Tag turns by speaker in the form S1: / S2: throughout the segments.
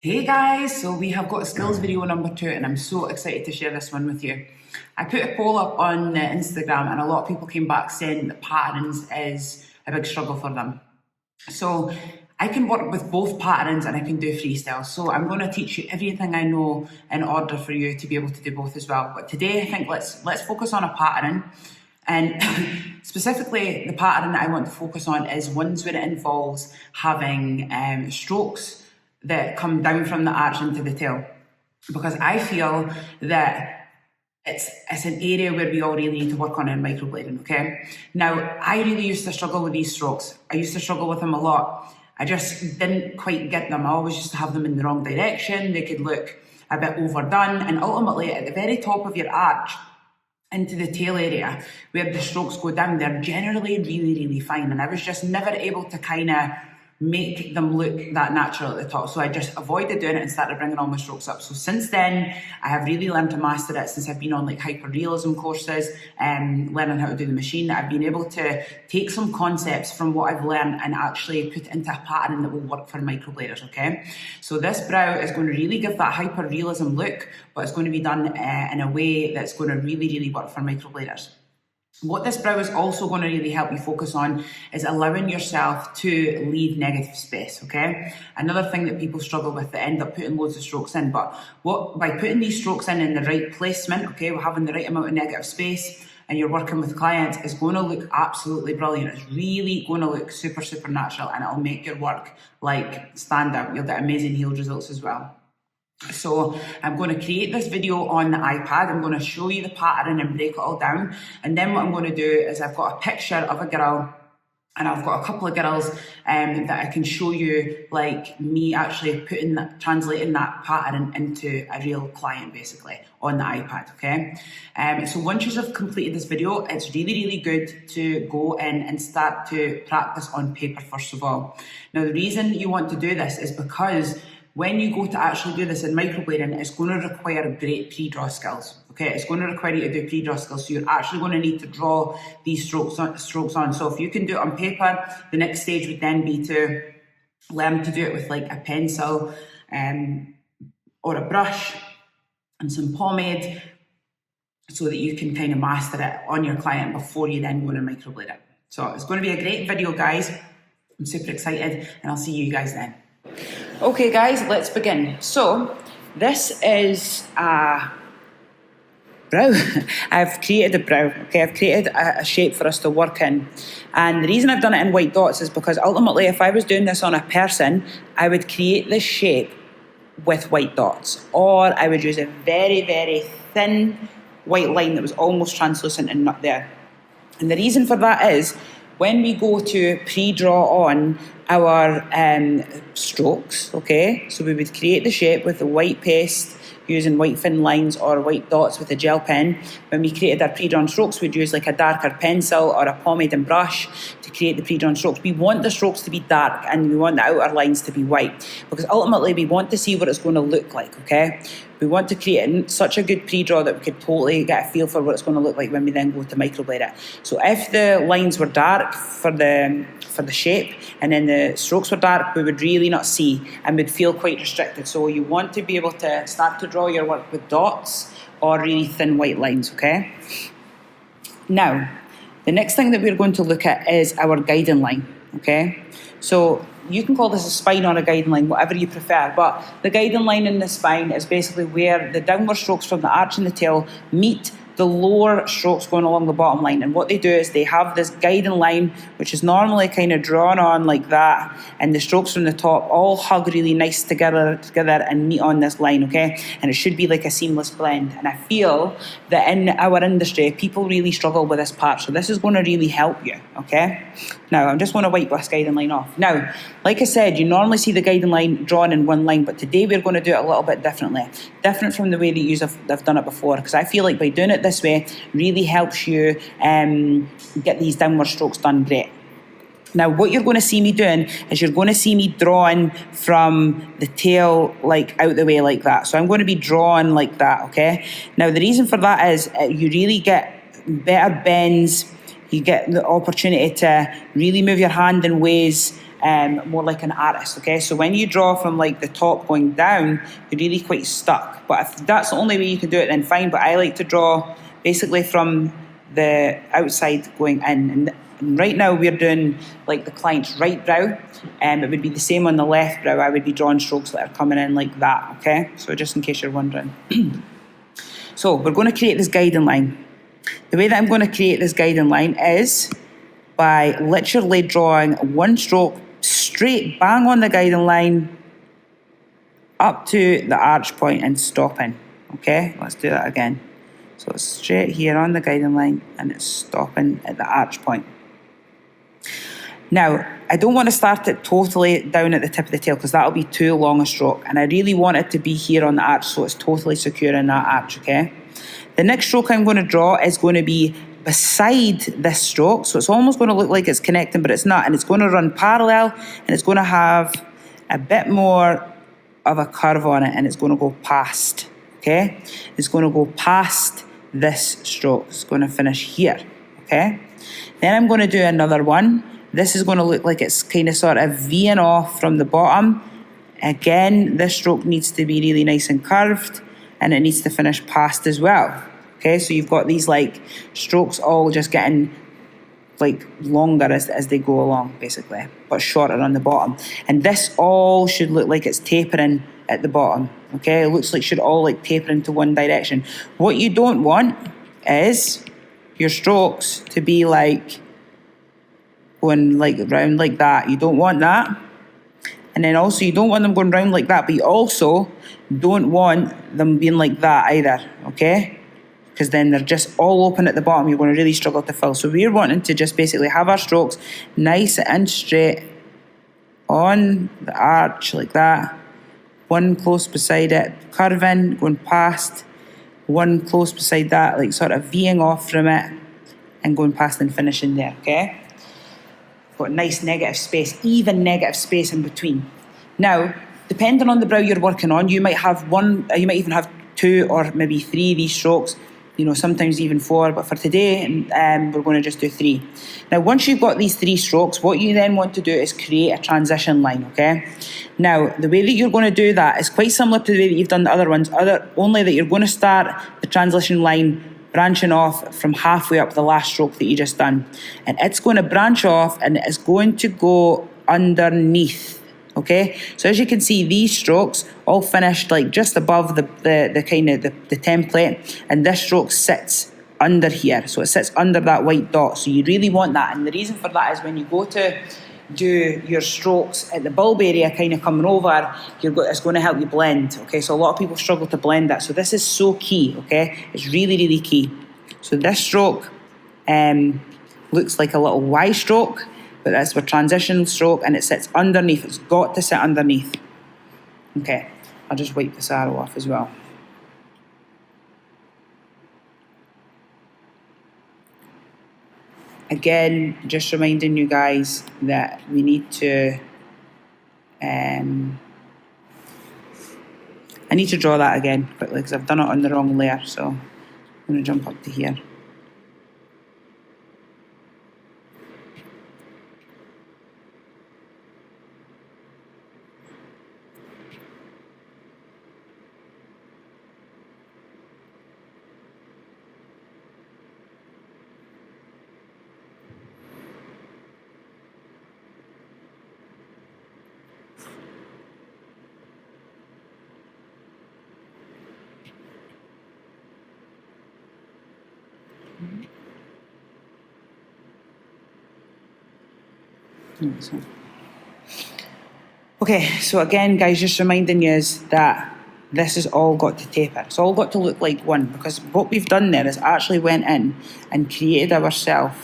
S1: Hey guys, so we have got a skills video number 2 and I'm so excited to share this one with you. I put a poll up on Instagram and a lot of people came back saying that patterns is a big struggle for them. So I can work with both patterns and I can do freestyle. So I'm going to teach you everything I know in order for you to be able to do both as well. But today I think let's focus on a pattern. And specifically the pattern I want to focus on is ones where it involves having strokes that come down from the arch into the tail, because I feel that it's an area where we all really need to work on in microblading, okay? Now, I really used to struggle with these strokes. I used to struggle with them a lot. I just didn't quite get them. I always used to have them in the wrong direction. They could look a bit overdone, and ultimately at the very top of your arch, into the tail area where the strokes go down, they're generally really fine. And I was just never able to kind of make them look that natural at the top. So I just avoided doing it and started bringing all my strokes up. So since then, I have really learned to master it since I've been on like hyperrealism courses and learning how to do the machine. I've been able to take some concepts from what I've learned and actually put into a pattern that will work for microbladers, okay? So this brow is going to really give that hyperrealism look, but it's going to be done in a way that's going to really work for microbladers. What this brow is also going to really help you focus on is allowing yourself to leave negative space, okay? Another thing that people struggle with, they end up putting loads of strokes in, but by putting these strokes in the right placement, okay, we're having the right amount of negative space, and you're working with clients, is going to look absolutely brilliant. It's really going to look super natural, and it'll make your work like stand out. You'll get amazing healed results as well. So I'm going to create this video on the iPad. I'm going to show you the pattern and break it all down. And then what I'm going to do is I've got a picture of a girl and I've got a couple of girls that I can show you, like me actually translating that pattern into a real client basically on the iPad, okay? So once you've completed this video, it's really good to go in and start to practice on paper first of all. Now the reason you want to do this is because when you go to actually do this in microblading, it's going to require great pre-draw skills. Okay, it's going to require you to do pre-draw skills, so you're actually going to need to draw these strokes on. So if you can do it on paper, the next stage would then be to learn to do it with like a pencil or a brush and some pomade, so that you can kind of master it on your client before you then go to microblade it. So it's going to be a great video, guys. I'm super excited, and I'll see you guys then. Okay guys, let's begin. So this is a brow. I've created a brow, okay? I've created a shape for us to work in. And the reason I've done it in white dots is because ultimately if I was doing this on a person, I would create this shape with white dots. Or I would use a very thin white line that was almost translucent and not there. And the reason for that is when we go to pre-draw on our strokes, okay, so we would create the shape with the white paste using white thin lines or white dots with a gel pen. When we created our pre-drawn strokes, we'd use like a darker pencil or a pomade and brush to create the pre-drawn strokes. We want the strokes to be dark and we want the outer lines to be white, because ultimately we want to see what it's going to look like, okay? We want to create such a good pre-draw that we could totally get a feel for what it's going to look like when we then go to microblade it. So if the lines were dark for the shape and then the strokes were dark, we would really not see and would feel quite restricted. So you want to be able to start to draw your work with dots or really thin white lines, okay? Now, the next thing that we're going to look at is our guiding line, okay? So you can call this a spine or a guiding line, whatever you prefer, but the guiding line in the spine is basically where the downward strokes from the arch and the tail meet the lower strokes going along the bottom line. And what they do is they have this guiding line, which is normally kind of drawn on like that, and the strokes from the top all hug really nice together and meet on this line, okay? And it should be like a seamless blend. And I feel that in our industry, people really struggle with this part. So this is going to really help you, okay? Now, I'm just going to wipe this guiding line off. Now, like I said, you normally see the guiding line drawn in one line, but today we're going to do it a little bit differently. Different from the way that you've done it before, because I feel like by doing it this way really helps you get these downward strokes done great. Now, what you're going to see me doing is you're going to see me drawing from the tail like out the way like that. So I'm going to be drawing like that, okay? Now, the reason for that is you really get better bends. You get the opportunity to really move your hand in ways more like an artist, okay? So when you draw from like the top going down, you're really quite stuck. But if that's the only way you can do it, then fine. But I like to draw basically from the outside going in. And right now we're doing like the client's right brow. It would be the same on the left brow. I would be drawing strokes that are coming in like that, okay? So just in case you're wondering. So we're going to create this guiding line. The way that I'm going to create this guiding line is by literally drawing one stroke straight bang on the guiding line up to the arch point and stopping. Okay, let's do that again. So it's straight here on the guiding line and it's stopping at the arch point. Now, I don't want to start it totally down at the tip of the tail because that'll be too long a stroke. And I really want it to be here on the arch so it's totally secure in that arch, okay? The next stroke I'm going to draw is going to be beside this stroke. So it's almost going to look like it's connecting, but it's not. And it's going to run parallel and it's going to have a bit more of a curve on it and it's going to go past, okay? It's going to go past this stroke. It's going to finish here, okay? Then I'm going to do another one. This is going to look like it's kind of sort of V'ing off from the bottom. Again, this stroke needs to be really nice and curved and it needs to finish past as well. Okay, so you've got these like strokes all just getting like longer as they go along basically, but shorter on the bottom. And this all should look like it's tapering at the bottom. Okay, it looks like it should all like taper into one direction. What you don't want is your strokes to be like going like round like that. You don't want that. And then also you don't want them going round like that, but you also don't want them being like that either, okay? Because then they're just all open at the bottom. You're going to really struggle to fill. So we're wanting to just basically have our strokes nice and straight on the arch like that. One close beside it, curving, going past. One close beside that, like sort of V'ing off from it and going past and finishing there, okay? Got nice negative space, even negative space in between. Now, depending on the brow you're working on, you might have one, you might even have two or maybe three of these strokes, you know, sometimes even four, but for today, we're going to just do three. Now, once you've got these three strokes, what you then want to do is create a transition line, okay? Now, the way that you're going to do that is quite similar to the way that you've done the other ones, only that you're going to start the transition line branching off from halfway up the last stroke that you just done. And it's going to branch off and it's going to go underneath, okay? So as you can see, these strokes all finished like just above the kind of the template, and this stroke sits under here. So it sits under that white dot. So you really want that. And the reason for that is when you go to do your strokes at the bulb area kind of coming over, it's going to help you blend, okay? So a lot of people struggle to blend that. So this is so key, okay? It's really, really key. So this stroke looks like a little Y stroke, but that's a transition stroke and it sits underneath. It's got to sit underneath. Okay, I'll just wipe this arrow off as well. Again, just reminding you guys that we need to, I need to draw that again quickly because I've done it on the wrong layer. So I'm going to jump up to here. Okay, so again, guys, just reminding you that this has all got to taper. It's all got to look like one, because what we've done there is actually went in and created ourselves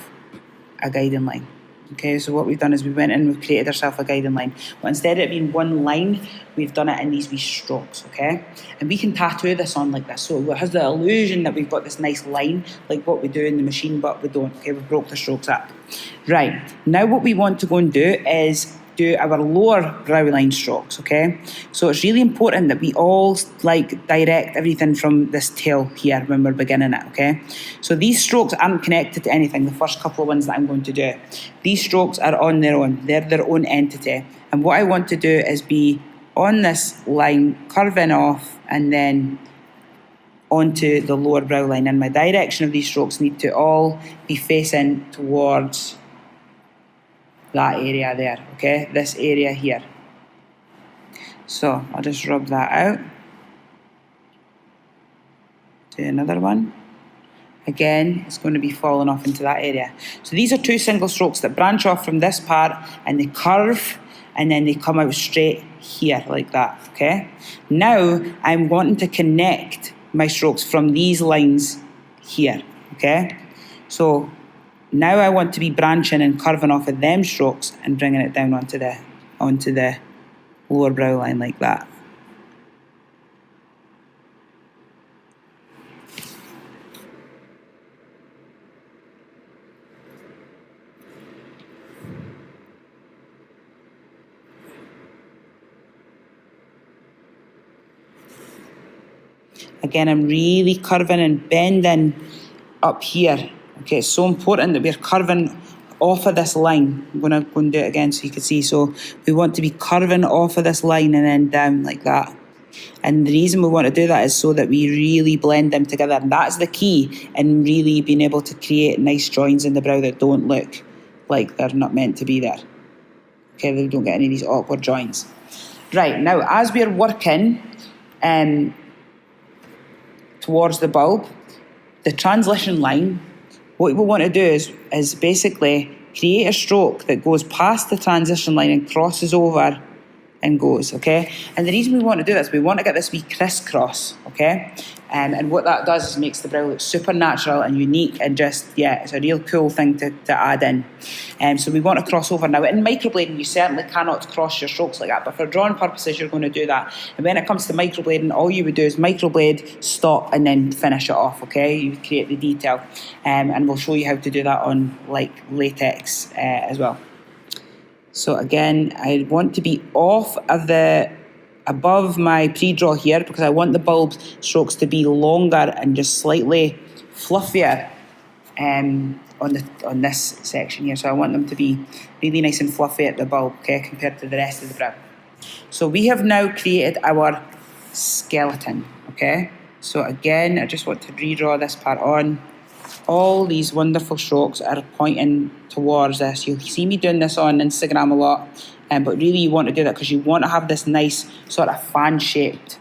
S1: a guiding line. Okay, so what we've done is we went in and we've created ourselves a guiding line. But instead of it being one line, we've done it in these wee strokes, okay? And we can tattoo this on like this. So it has the illusion that we've got this nice line, like what we do in the machine, but we don't. Okay, we've broke the strokes up. Right, now what we want to go and do is do our lower brow line strokes, okay? So it's really important that we all like direct everything from this tail here when we're beginning it, okay? So these strokes aren't connected to anything, the first couple of ones that I'm going to do. These strokes are on their own, they're their own entity. And what I want to do is be on this line, curving off, and then onto the lower brow line. And my direction of these strokes need to all be facing towards that area there, okay? This area here. So I'll just rub that out. Do another one. Again, it's going to be falling off into that area. So these are two single strokes that branch off from this part and they curve and then they come out straight here like that, okay? Now I'm wanting to connect my strokes from these lines here, okay? So now I want to be branching and curving off of them strokes and bringing it down onto the lower brow line like that. Again, I'm really curving and bending up here. Okay, it's so important that we're curving off of this line. I'm going to go and do it again so you can see. So we want to be curving off of this line and then down like that. And the reason we want to do that is so that we really blend them together. And that's the key in really being able to create nice joins in the brow that don't look like they're not meant to be there. Okay, they don't get any of these awkward joins. Right, now as we're working towards the bulb, the transition line, what we want to do is basically create a stroke that goes past the transition line and crosses over and goes, okay? And the reason we want to do this, we want to get this wee crisscross, okay? And what that does is makes the brow look super natural and unique and just, yeah, it's a real cool thing to add in. So we want to cross over. Now, in microblading, you certainly cannot cross your strokes like that, but for drawing purposes, you're going to do that. And when it comes to microblading, all you would do is microblade, stop, and then finish it off, okay? You create the detail. And we'll show you how to do that on, like, latex as well. So again, I want to be off of above my pre-draw here because I want the bulb strokes to be longer and just slightly fluffier on this section here. So I want them to be really nice and fluffy at the bulb, okay, compared to the rest of the brow. So we have now created our skeleton, okay? So again, I just want to redraw this part on. All these wonderful strokes are pointing towards this. You'll see me doing this on Instagram a lot, but really you want to do that because you want to have this nice sort of fan-shaped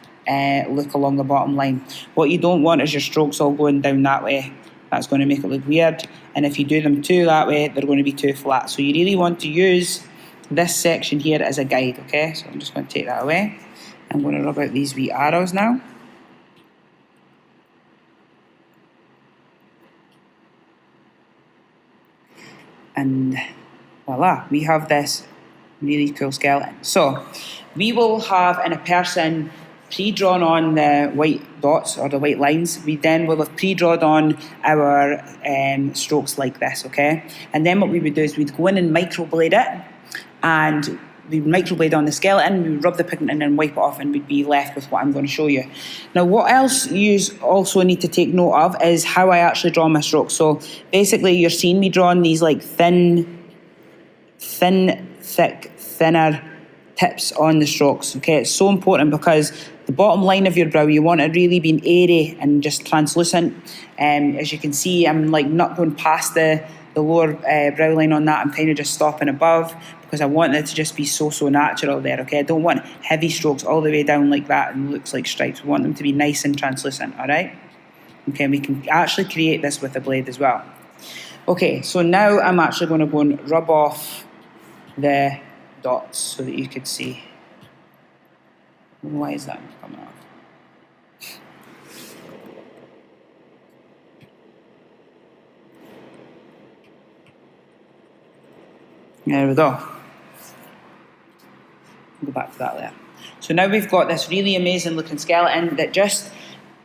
S1: look along the bottom line. What you don't want is your strokes all going down that way. That's going to make it look weird. And if you do them too that way, they're going to be too flat. So you really want to use this section here as a guide, okay? So I'm just going to take that away. I'm going to rub out these wee arrows now. And voila, we have this really cool skeleton. So we will have in a person pre-drawn on the white dots or the white lines. We then will have pre-drawn on our strokes like this, okay? And then what we would do is we'd go in and microblade it, and we'd microblade on the skeleton, we would rub the pigment in and wipe it off, and we'd be left with what I'm going to show you. Now, what else you also need to take note of is how I actually draw my strokes. So basically, you're seeing me drawing these like thin, thick, thinner tips on the strokes, okay? It's so important because the bottom line of your brow, you want it really being airy and just translucent. As you can see, I'm like not going past the lower brow line on that. I'm kind of just stopping above because I want it to just be so natural there, okay? I don't want heavy strokes all the way down like that and looks like stripes. We want them to be nice and translucent, all right? Okay, we can actually create this with a blade as well. Okay, so now I'm actually going to go and rub off the dots so that you could see. Why is that coming off? There we go. Go back to that there. So now we've got this really amazing looking skeleton that just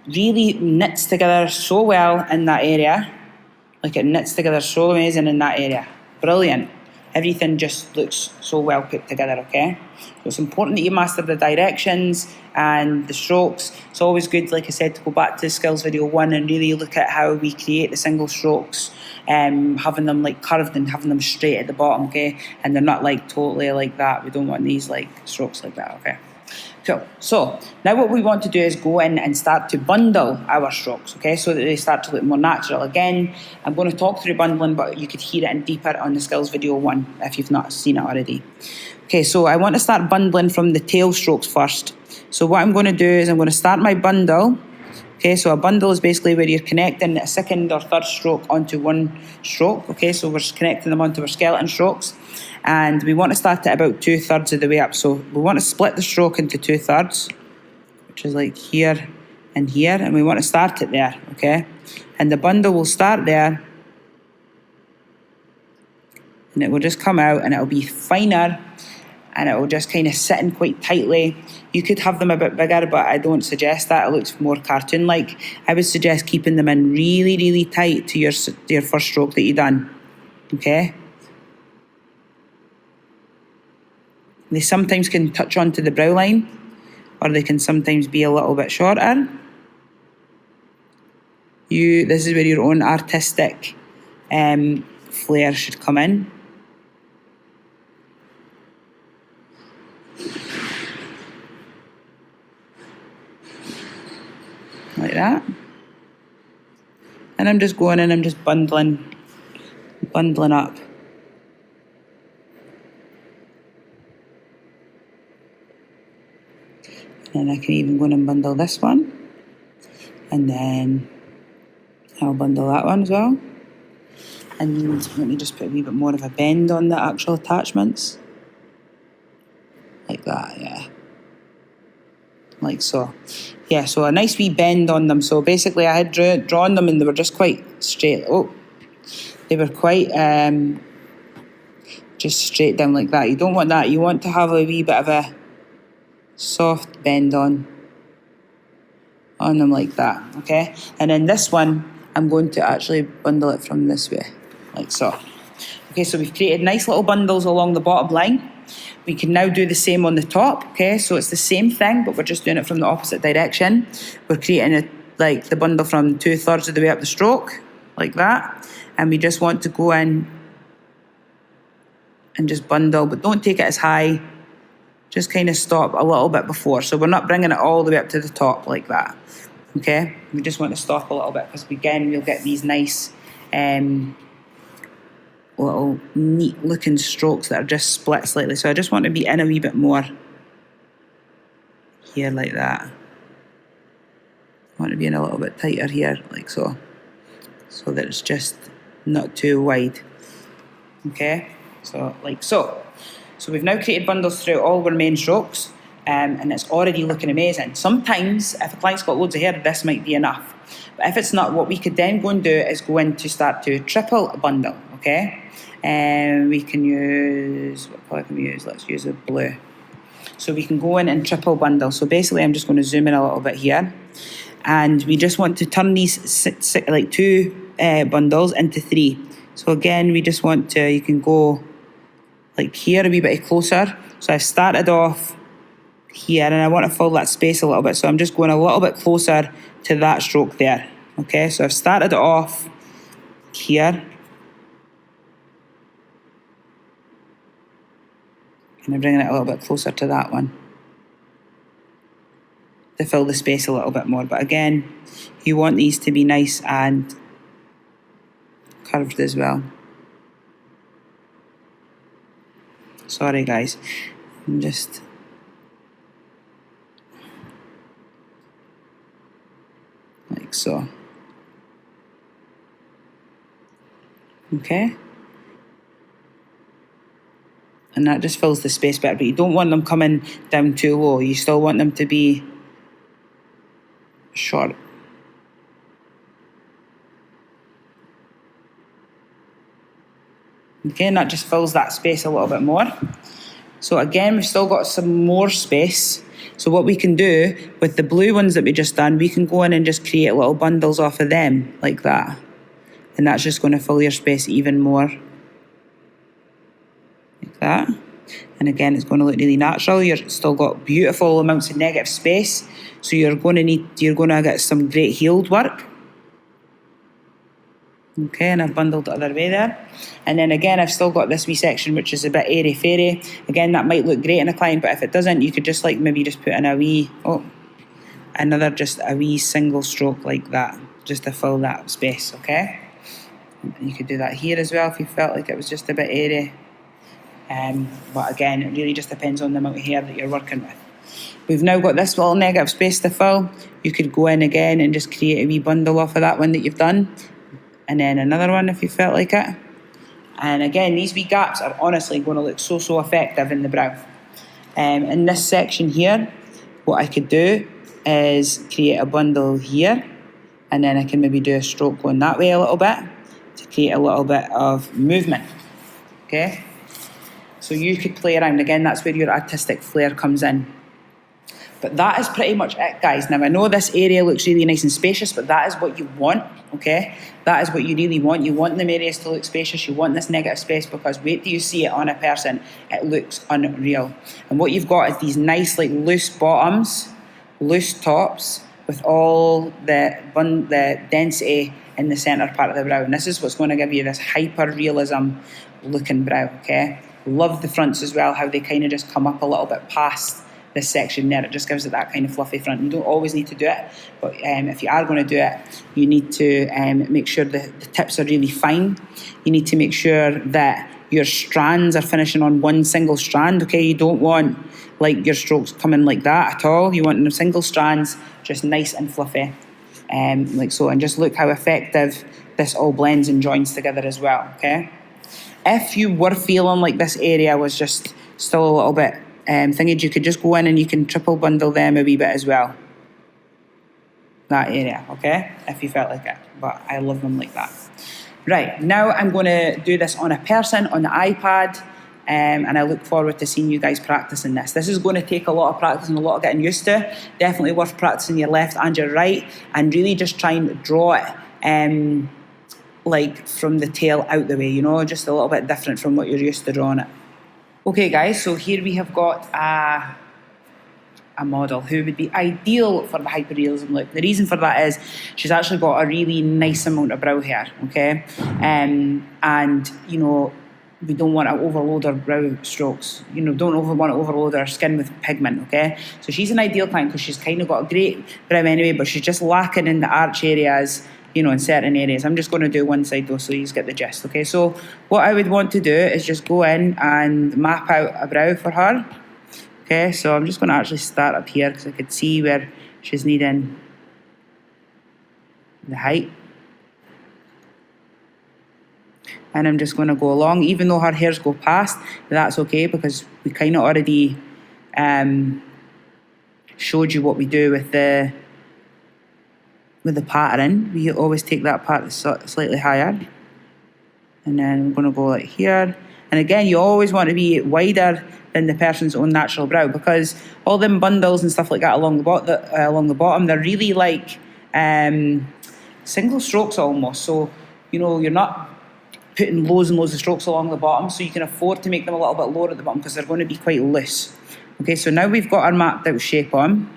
S1: really knits together so well in that area. Like it knits together so amazing in that area. Brilliant. everything just looks so well put together, okay? So it's important that you master the directions and the strokes. It's always good, like I said, to go back to skills video 1 and really look at how we create the single strokes, having them like curved and having them straight at the bottom, okay? And they're not like totally like that. We don't want these like strokes like that, okay? Cool. So now what we want to do is go in and start to bundle our strokes, okay, so that they start to look more natural. Again, I'm going to talk through bundling, but you could hear it in deeper on the skills video 1 if you've not seen it already. Okay, so I want to start bundling from the tail strokes first. So what I'm going to do is I'm going to start my bundle. Okay, so a bundle is basically where you're connecting a second or third stroke onto one stroke. Okay, so we're connecting them onto our skeleton strokes. And we want to start at about 2/3 of the way up. So we want to split the stroke into 2/3, which is like here and here. And we want to start it there, okay? And the bundle will start there. And it will just come out and it'll be finer. And it will just kind of sit in quite tightly. You could have them a bit bigger, but I don't suggest that. It looks more cartoon-like. I would suggest keeping them in really, really tight to your first stroke that you've done, okay? They sometimes can touch onto the brow line, or they can sometimes be a little bit shorter. This is where your own artistic flair should come in. Like that. And I'm just going in, I'm just bundling up. And then I can even go in and bundle this one. And then I'll bundle that one as well. And let me just put a wee bit more of a bend on the actual attachments. Like that, yeah. Like so. Yeah, so a nice wee bend on them. So basically I had drawn them and they were just quite straight. Oh, they were quite just straight down like that. You don't want that. You want to have a wee bit of a soft bend on them like that, okay? And then this one, I'm going to actually bundle it from this way, like so. Okay, so we've created nice little bundles along the bottom line. We can now do the same on the top, okay? So it's the same thing, but we're just doing it from the opposite direction. We're creating like the bundle from 2/3 of the way up the stroke, like that. And we just want to go in and just bundle, but don't take it as high. Just kind of stop a little bit before. So we're not bringing it all the way up to the top like that, okay? We just want to stop a little bit because, again, we'll get these nice little neat looking strokes that are just split slightly. So I just want to be in a wee bit more here like that. I want to be in a little bit tighter here like so, so that it's just not too wide, okay? So like so. So we've now created bundles throughout all our main strokes, and it's already looking amazing. Sometimes, if a client's got loads of hair, this might be enough. But if it's not, what we could then go and do is go in to start to triple bundle, okay? And we can use, what colour can we use? Let's use a blue. So we can go in and triple bundle. So basically, I'm just going to zoom in a little bit here. And we just want to turn these like 2 bundles into 3. So again, we just want to, you can go like here a wee bit closer. So I've started off here and I want to fill that space a little bit. So I'm just going a little bit closer to that stroke there. Okay, so I've started it off here. And I'm bringing it a little bit closer to that one to fill the space a little bit more. But again, you want these to be nice and curved as well. Sorry guys, I'm just like so. Okay. And that just fills the space better, but you don't want them coming down too low. You still want them to be short. Okay, and that just fills that space a little bit more. So again, we've still got some more space. So what we can do with the blue ones that we just done, we can go in and just create little bundles off of them like that. And that's just going to fill your space even more. that. And again, it's going to look really natural. You've still got beautiful amounts of negative space. So you're going to get some great healed work. Okay, and I've bundled the other way there. And then again, I've still got this wee section which is a bit airy-fairy. Again, that might look great in a client, but if it doesn't, you could just like maybe just put in a wee single stroke like that, just to fill that space, okay? And you could do that here as well if you felt like it was just a bit airy. But again, it really just depends on the amount of hair that you're working with. We've now got this little negative space to fill. You could go in again and just create a wee bundle off of that one that you've done. And then another one if you felt like it. And again, these wee gaps are honestly going to look so effective in the brow. In this section here, what I could do is create a bundle here, and then I can maybe do a stroke going that way a little bit to create a little bit of movement. Okay? So you could play around. Again, that's where your artistic flair comes in. But that is pretty much it, guys. Now, I know this area looks really nice and spacious, but that is what you want, okay? That is what you really want. You want them areas to look spacious. You want this negative space, because wait till you see it on a person. It looks unreal. And what you've got is these nice, like, loose bottoms, loose tops, with all the density in the centre part of the brow. And this is what's going to give you this hyper-realism looking brow, okay? Love the fronts as well, how they kind of just come up a little bit past this section there. It just gives it that kind of fluffy front. You don't always need to do it, but if you are going to do it, you need to make sure the tips are really fine. You need to make sure that your strands are finishing on one single strand, okay? You don't want like your strokes coming like that at all. You want them single strands, just nice and fluffy, like so. And just look how effective this all blends and joins together as well, okay? If you were feeling like this area was just still a little bit thingy, you could just go in and you can triple bundle them a wee bit as well. That area, okay? If you felt like it. But I love them like that. Right, now I'm going to do this on a person, on the iPad, and I look forward to seeing you guys practicing this. This is going to take a lot of practice and a lot of getting used to. Definitely worth practicing your left and your right, and really just trying to draw it like from the tail out the way, you know, just a little bit different from what you're used to drawing it. Okay guys, so here we have got a model who would be ideal for the hyperrealism look. The reason for that is she's actually got a really nice amount of brow hair, okay? And, you know, we don't want to overload our brow strokes. You know, don't want to overload our skin with pigment, okay? So she's an ideal client because she's kind of got a great brow anyway, but she's just lacking in the arch areas, you know, in certain areas. I'm just going to do one side though, so you get the gist, okay? So what I would want to do is just go in and map out a brow for her. Okay, so I'm just going to actually start up here because I could see where she's needing the height. And I'm just going to go along, even though her hairs go past, that's okay because we kind of already showed you what we do with the pattern. We always take that part slightly higher. And then we're going to go like here. And again, you always want to be wider than the person's own natural brow, because all them bundles and stuff like that along the bottom, they're really like single strokes almost. So, you know, you're not putting loads and loads of strokes along the bottom, so you can afford to make them a little bit lower at the bottom because they're going to be quite loose. Okay, so now we've got our mapped out shape on.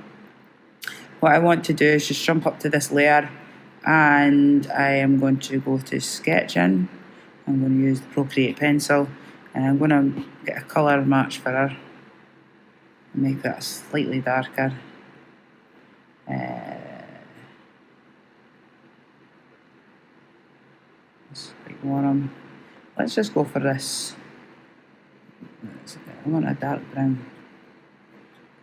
S1: What I want to do is just jump up to this layer, and I am going to go to sketching. I'm going to use the Procreate pencil, and I'm going to get a colour match for her and make that slightly darker. Let's just go for this. I want a dark brown.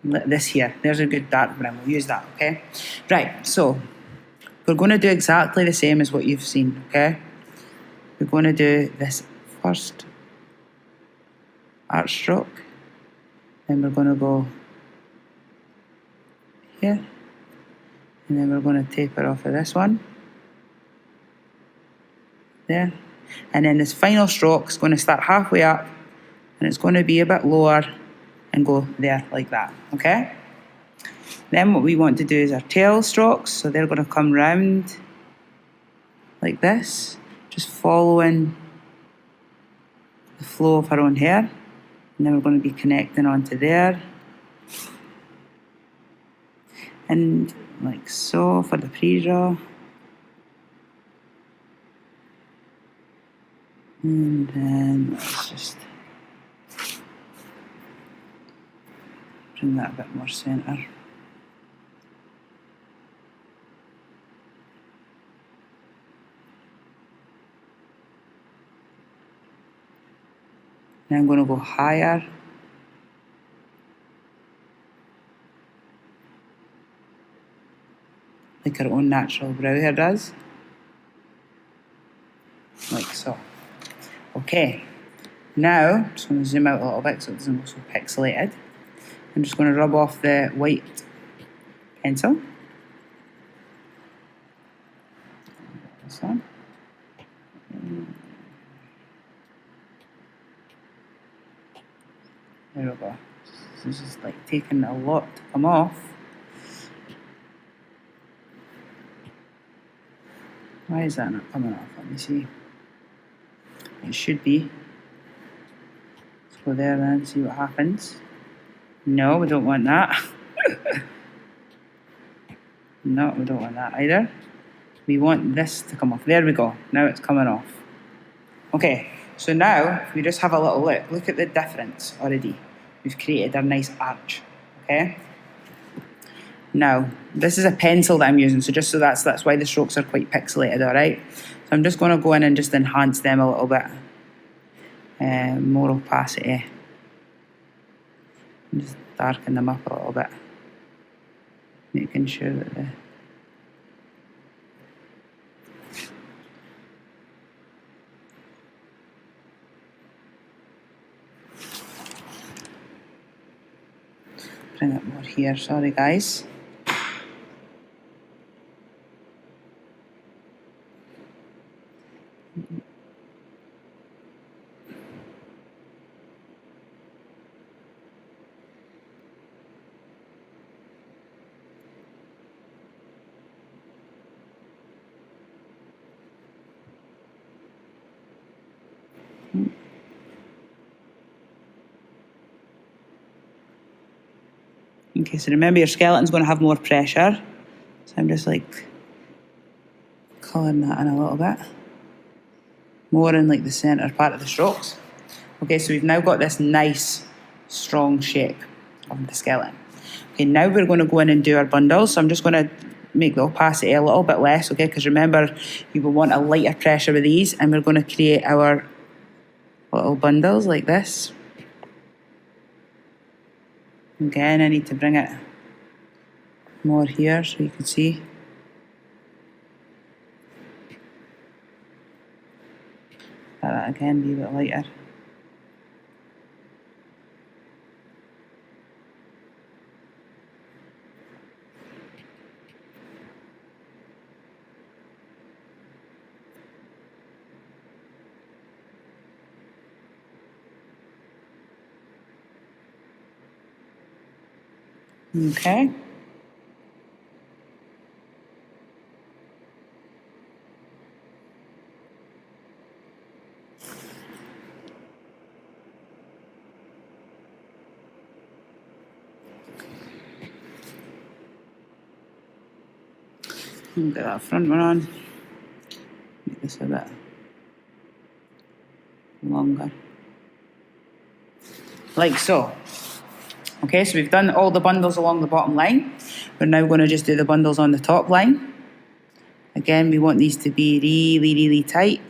S1: This here, there's a good dark brown. We'll use that, okay? Right, so we're going to do exactly the same as what you've seen, okay? We're going to do this first arch stroke, then we're going to go here, and then we're going to taper off of this one, there, and then this final stroke is going to start halfway up, and it's going to be a bit lower, and go there like that, okay? Then what we want to do is our tail strokes, so they're going to come round like this, just following the flow of her own hair. And then we're going to be connecting onto there. And like so for the pre-draw. And then let's just bring that a bit more centre. Now I'm going to go higher. Like our own natural brow hair does. Like so. Okay. Now, I'm just going to zoom out a little bit so it doesn't look so pixelated. I'm just going to rub off the white pencil. This one. There we go. This is like taking a lot to come off. Why is that not coming off? Let me see. It should be. Let's go there then and see what happens. No, we don't want that. No, we don't want that either. We want this to come off. There we go. Now it's coming off. Okay, so now if we just have a little look. Look at the difference already. We've created a nice arch. Okay. Now, this is a pencil that I'm using, so just so that's why the strokes are quite pixelated, alright? So I'm just going to go in and just enhance them a little bit. More opacity. And just darken them up a little bit. Making sure that the... Bring it more here, sorry guys. Okay, so remember your skeleton's going to have more pressure. So I'm just like colouring that in a little bit. More in like the centre part of the strokes. Okay, so we've now got this nice, strong shape of the skeleton. Okay, now we're going to go in and do our bundles. So I'm just going to make the opacity a little bit less, okay? Because remember, you will want a lighter pressure with these, and we're going to create our little bundles like this. Again, I need to bring it more here so you can see. Let that again be a bit lighter. Okay. Get that front one on. Make this a bit longer. Like so. Okay, so we've done all the bundles along the bottom line. We're now going to just do the bundles on the top line. Again, we want these to be really, really tight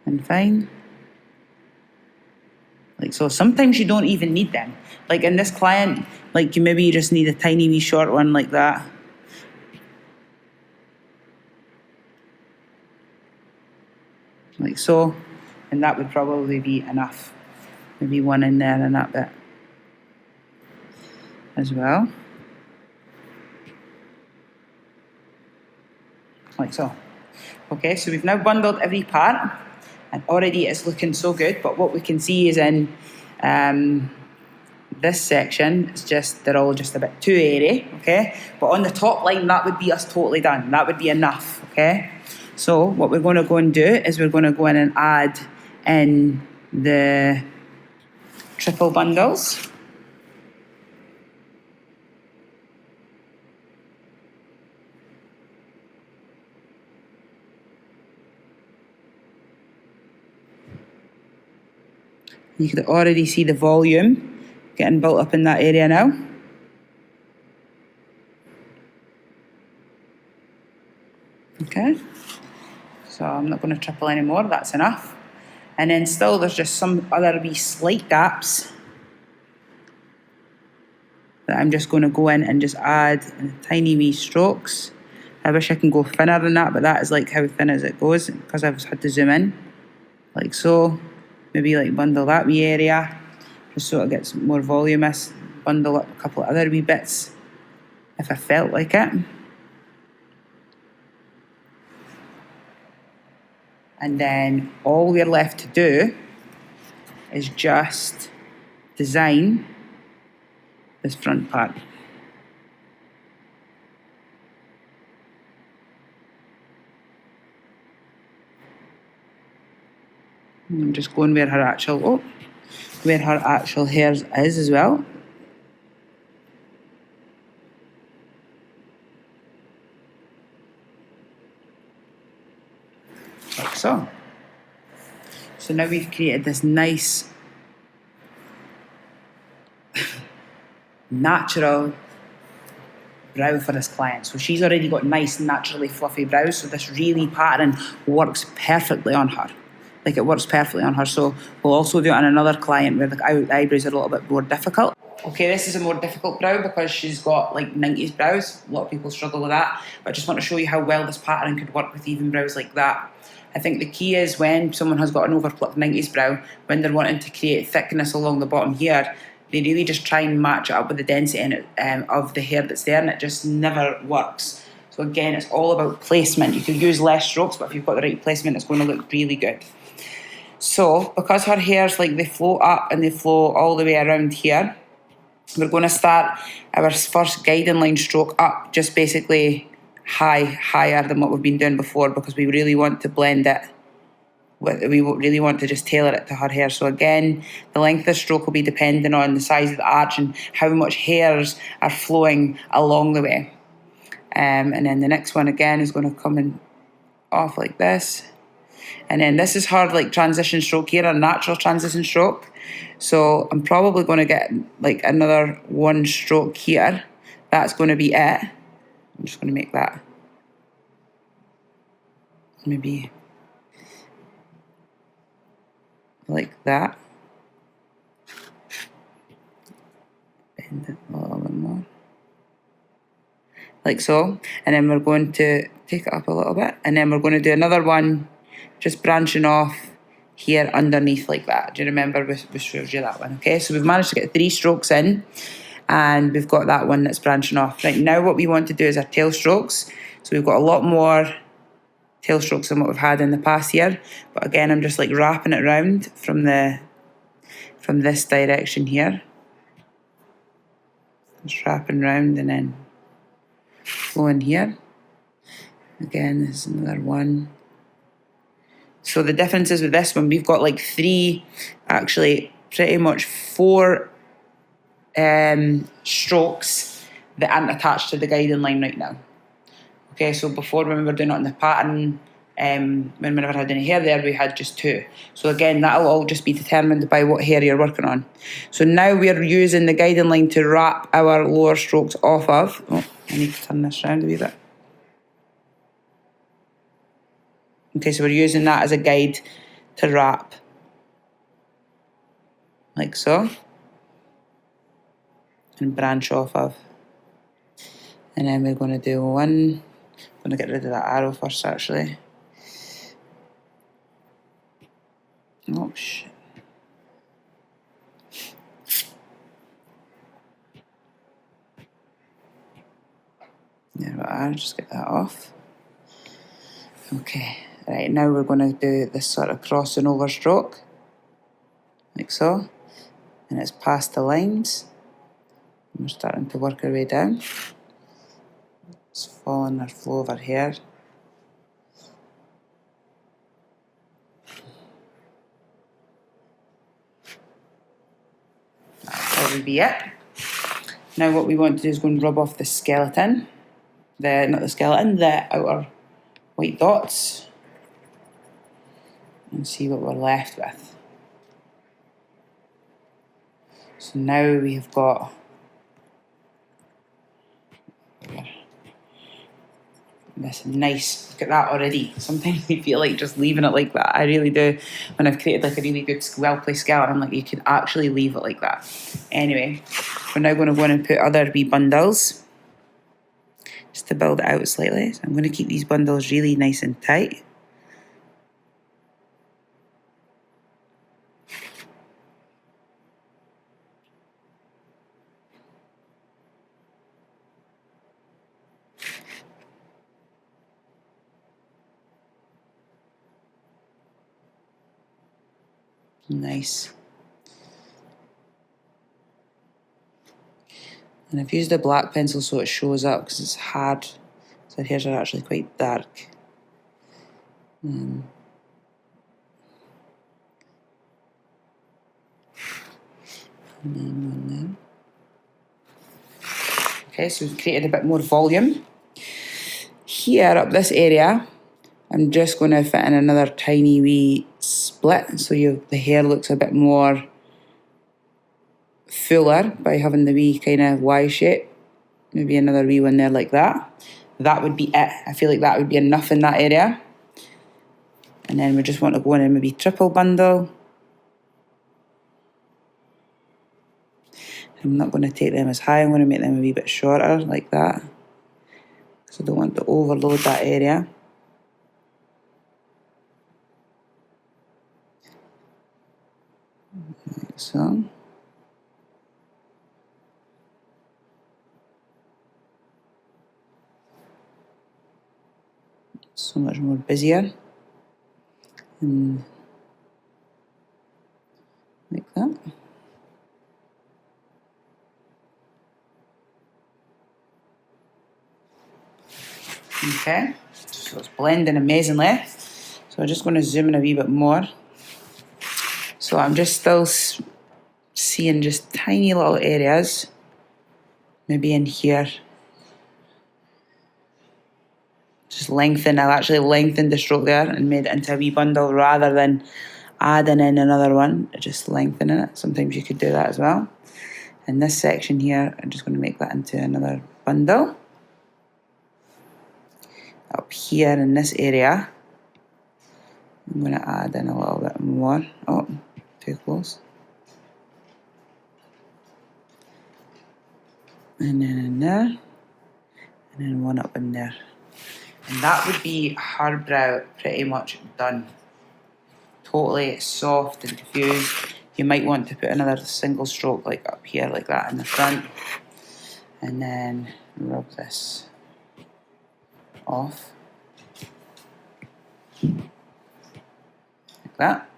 S1: and fine. Like so. Sometimes you don't even need them. Like in this client, like maybe you just need a tiny wee short one like that. Like so. And that would probably be enough. Maybe one in there and that bit as well. Like so. Okay, so we've now bundled every part, and already it's looking so good, but what we can see is in this section, it's just, they're all just a bit too airy, okay? But on the top line, that would be us totally done. That would be enough, okay? So what we're going to go and do is we're going to go in and add in the triple bundles. You can already see the volume getting built up in that area now. Okay, so I'm not going to triple anymore, that's enough. And then still there's just some other wee slight gaps that I'm just going to go in and just add in tiny wee strokes. I wish I can go thinner than that, but that is like how thin as it goes because I've had to zoom in, like so. Maybe like bundle that wee area, just so it gets more voluminous. Bundle up a couple of other wee bits if I felt like it. And then all we're left to do is just design this front part. I'm just going where her actual hairs is as well. Like so. So now we've created this nice natural brow for this client. So she's already got nice, naturally fluffy brows, so this really pattern works perfectly on her. Like it works perfectly on her. So we'll also do it on another client where the eyebrows are a little bit more difficult. Okay, this is a more difficult brow because she's got like 90s brows. A lot of people struggle with that. But I just want to show you how well this pattern could work with even brows like that. I think the key is when someone has got an overplucked 90s brow, when they're wanting to create thickness along the bottom here, they really just try and match it up with the density of the hair that's there, and it just never works. So again, it's all about placement. You could use less strokes, but if you've got the right placement, it's going to look really good. So because her hair's like they flow up and they flow all the way around here, we're going to start our first guiding line stroke up, just basically higher than what we've been doing before, because we really want to blend it. We really want to just tailor it to her hair. So again, the length of the stroke will be dependent on the size of the arch and how much hairs are flowing along the way. And then the next one again is going to come in off like this. And then this is her like transition stroke here, a natural transition stroke. So I'm probably going to get like another one stroke here. That's going to be it. I'm just going to make that maybe like that. Bend it a little bit more. Like so. And then we're going to take it up a little bit. And then we're going to do another one just branching off here underneath like that. Do you remember we showed you that one? Okay, so we've managed to get 3 strokes in. And we've got that one that's branching off. Right, now what we want to do is our tail strokes. So we've got a lot more tail strokes than what we've had in the past here. But again, I'm just like wrapping it round from this direction here. Just wrapping round and then flowing here. Again, there's another one. So the difference is with this one, we've got like 3, actually pretty much 4 strokes that aren't attached to the guiding line right now. Okay, so before when we were doing it on the pattern, when we never had any hair there, we had just 2. So again, that'll all just be determined by what hair you're working on. So now we're using the guiding line to wrap our lower strokes off of. Oh, I need to turn this around a wee bit. Okay, so we're using that as a guide to wrap. Like so. And branch off of. And then we're going to do one. I'm going to get rid of that arrow first, actually. Oh, shit. There we are, just get that off. Okay, right, now we're going to do this sort of crossing over stroke. Like so. And it's past the lines. And we're starting to work our way down. It's following our flow of our hair. to be it. Now what we want to do is go and rub off the skeleton. The outer white dots. And see what we're left with. So now we have got this nice, look at that already. Sometimes we feel like just leaving it like that. I really do. When I've created like a really good, well-placed skeleton, I'm like, you can actually leave it like that. Anyway, we're now going to go in and put other wee bundles just to build it out slightly. So I'm going to keep these bundles really nice and tight. Nice. And I've used a black pencil so it shows up because it's hard. So the hairs are actually quite dark. And then one there. Okay, so we've created a bit more volume. Here, up this area, I'm just going to fit in another tiny wee split so the hair looks a bit more fuller by having the wee kind of Y shape. Maybe another wee one there like that. That would be it. I feel like that would be enough in that area. And then we just want to go in and maybe triple bundle. I'm not going to take them as high. I'm going to make them a wee bit shorter like that. Because I don't want to overload that area. Like so. So much more busier. And like that. Okay, so it's blending amazingly. So I'm just going to zoom in a wee bit more. So I'm just still seeing just tiny little areas. Maybe in here. Just lengthen. I'll actually lengthen the stroke there and made it into a wee bundle rather than adding in another one. Just lengthening it. Sometimes you could do that as well. And this section here, I'm just going to make that into another bundle. Up here in this area, I'm going to add in a little bit more. Oh, too close. And then in there, and then one up in there. And that would be her brow pretty much done. Totally soft and diffused. You might want to put another single stroke like up here, like that in the front. And then rub this off. Like that.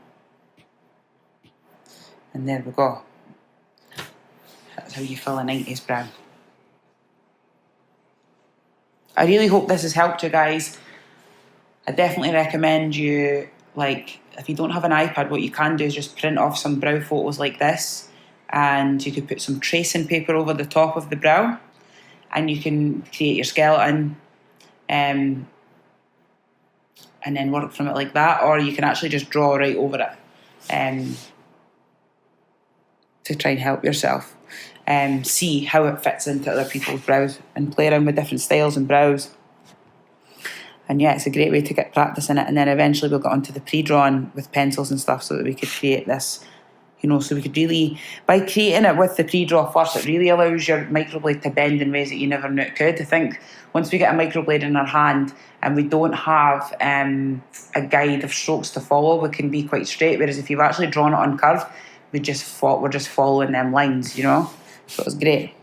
S1: And there we go. That's how you fill a 90s brow. I really hope this has helped you guys. I definitely recommend you, like, if you don't have an iPad, what you can do is just print off some brow photos like this, and you could put some tracing paper over the top of the brow, and you can create your skeleton, and then work from it like that, or you can actually just draw right over it, to try and help yourself. See how it fits into other people's brows and play around with different styles and brows. And yeah, it's a great way to get practice in it. And then eventually we'll get onto the pre-drawn with pencils and stuff so that we could create this, so we could really, by creating it with the pre-draw first, it really allows your microblade to bend in ways that you never knew it could. I think once we get a microblade in our hand and we don't have a guide of strokes to follow, we can be quite straight. Whereas if you've actually drawn it on curve, we're just following them lines, So it's great.